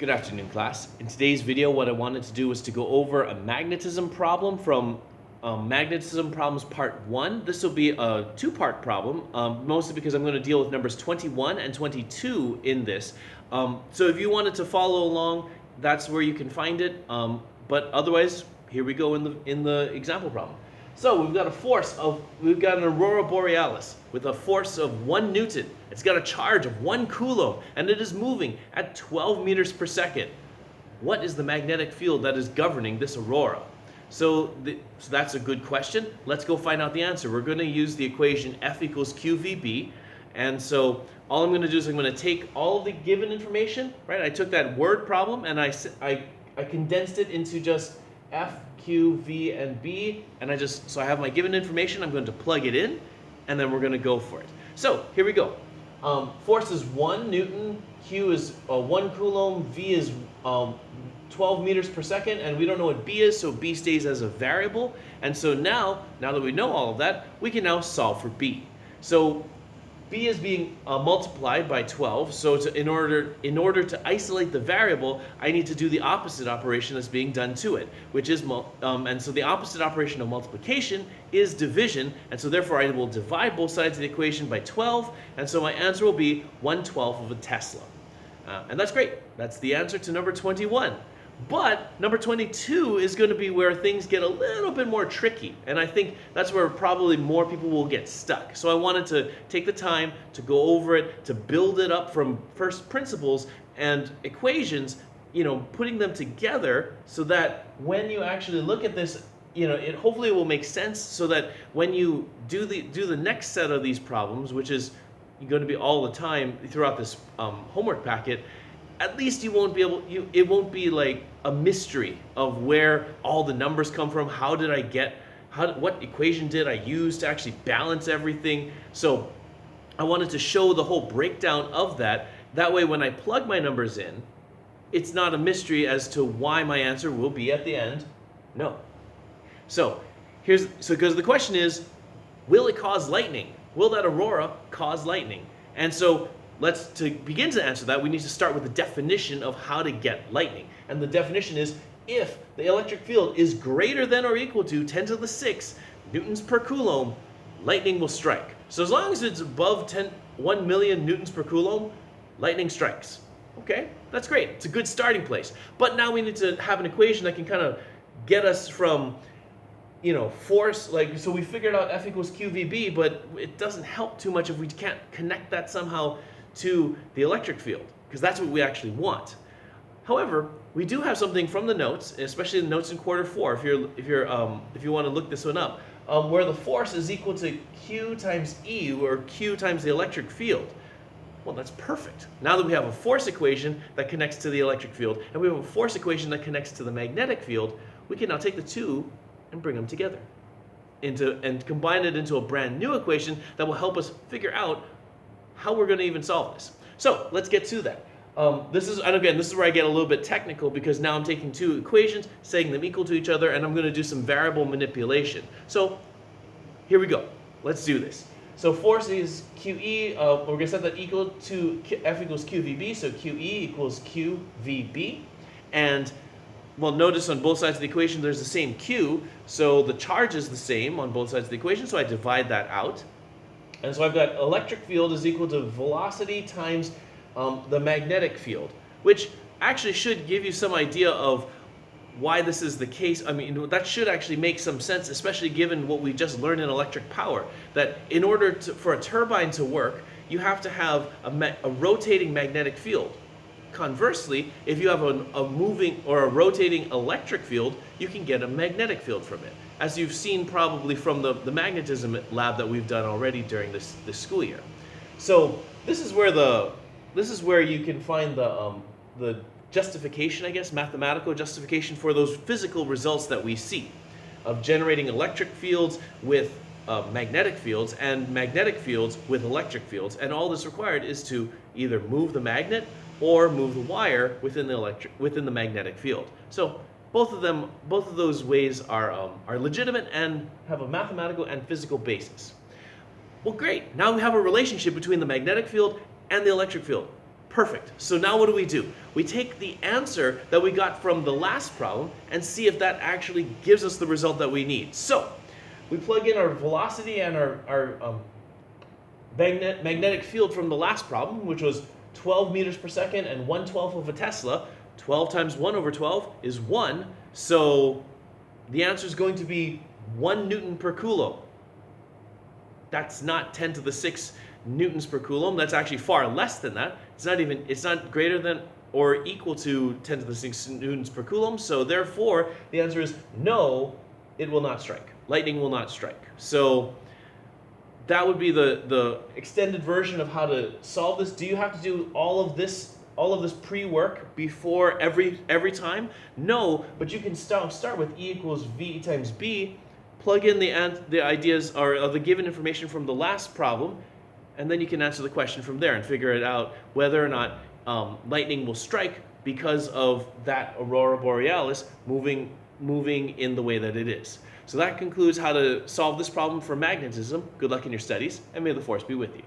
Good afternoon, class. In today's video, what I wanted to do was to go over a magnetism problem from Magnetism Problems Part 1. This will be a two-part problem, mostly because I'm going to deal with numbers 21 and 22 in this. So if you wanted to follow along, that's where you can find it. But otherwise, here we go in the example problem. So we've got an aurora borealis with a force of 1 Newton. It's got a charge of 1 Coulomb, and it is moving at 12 meters per second. What is the magnetic field that is governing this aurora? So that's a good question. Let's go find out the answer. We're going to use the equation F equals QVB. And so all I'm going to do is I'm going to take all of the given information, right? I took that word problem and I condensed it into just F, Q, V, and B, and so I have my given information. I'm going to plug it in, and then we're going to go for it. So here we go. Force is 1 Newton, Q is 1 Coulomb, V is 12 meters per second, and we don't know what B is, so B stays as a variable. And so now that we know all of that, we can now solve for B. So B is being multiplied by 12, so in order to isolate the variable, I need to do the opposite operation that's being done to it, which is, and so the opposite operation of multiplication is division, and so therefore I will divide both sides of the equation by 12, and so my answer will be 1/12 of a Tesla. And that's great. That's the answer to number 21. But number 22 is going to be where things get a little bit more tricky, and I think that's where probably more people will get stuck. So I wanted to take the time to go over it, to build it up from first principles and equations, putting them together so that when you actually look at this, it hopefully will make sense, so that when you do the next set of these problems, which is going to be all the time throughout this homework packet, at least you won't be it won't be like a mystery of where all the numbers come from. What equation did I use to actually balance everything? So I wanted to show the whole breakdown of that. That way, when I plug my numbers in, it's not a mystery as to why my answer will be at the end no. So because the question is, will it cause lightning? Will that aurora cause lightning? And so to begin to answer that, we need to start with the definition of how to get lightning. And the definition is, if the electric field is greater than or equal to 10 to the 6 newtons per coulomb, lightning will strike. So as long as it's above 1 million newtons per coulomb, lightning strikes. Okay, that's great. It's a good starting place. But now we need to have an equation that can kind of get us from force, so we figured out F equals QVB, but it doesn't help too much if we can't connect that somehow to the electric field, because that's what we actually want. However, we do have something from the notes, especially the notes in quarter 4, if you want to look this one up, where the force is equal to Q times E, or Q times the electric field. Well, that's perfect. Now that we have a force equation that connects to the electric field, and we have a force equation that connects to the magnetic field, we can now take the two and bring them together and combine it into a brand new equation that will help us figure out how we're going to even solve this. So let's get to that. This is where I get a little bit technical, because now I'm taking two equations, setting them equal to each other, and I'm going to do some variable manipulation. So here we go. Let's do this. So force is QE. We're going to set that equal to F equals QVB. So QE equals QVB. And well, notice on both sides of the equation there's the same Q, so the charge is the same on both sides of the equation, so I divide that out. And so I've got electric field is equal to velocity times the magnetic field, which actually should give you some idea of why this is the case. I mean, that should actually make some sense, especially given what we just learned in electric power, that in order for a turbine to work, you have to have a rotating magnetic field. Conversely, if you have a moving or a rotating electric field, you can get a magnetic field from it, as you've seen probably from the magnetism lab that we've done already during this school year. So this is where you can find the justification, I guess, mathematical justification for those physical results that we see of generating electric fields with magnetic fields and magnetic fields with electric fields, and all that's required is to either move the magnet or move the wire within the magnetic field. So both of those ways are legitimate and have a mathematical and physical basis. Well, great. Now we have a relationship between the magnetic field and the electric field. Perfect. So now what do? We take the answer that we got from the last problem and see if that actually gives us the result that we need. So we plug in our velocity and our magnetic field from the last problem, which was 12 meters per second and 1/12 of a Tesla. 12 times 1 over 12 is 1. So the answer is going to be 1 Newton per coulomb. That's not 10 to the 6 newtons per coulomb. That's actually far less than that. It's not greater than or equal to 10 to the 6 newtons per coulomb. So therefore, the answer is no, it will not strike. Lightning will not strike. So that would be the extended version of how to solve this. Do you have to do all of this pre-work before every time? No, but you can start with E equals V times B, plug in the ideas or the given information from the last problem, and then you can answer the question from there and figure it out whether or not lightning will strike because of that aurora borealis moving in the way that it is. So that concludes how to solve this problem for magnetism. Good luck in your studies, and may the force be with you.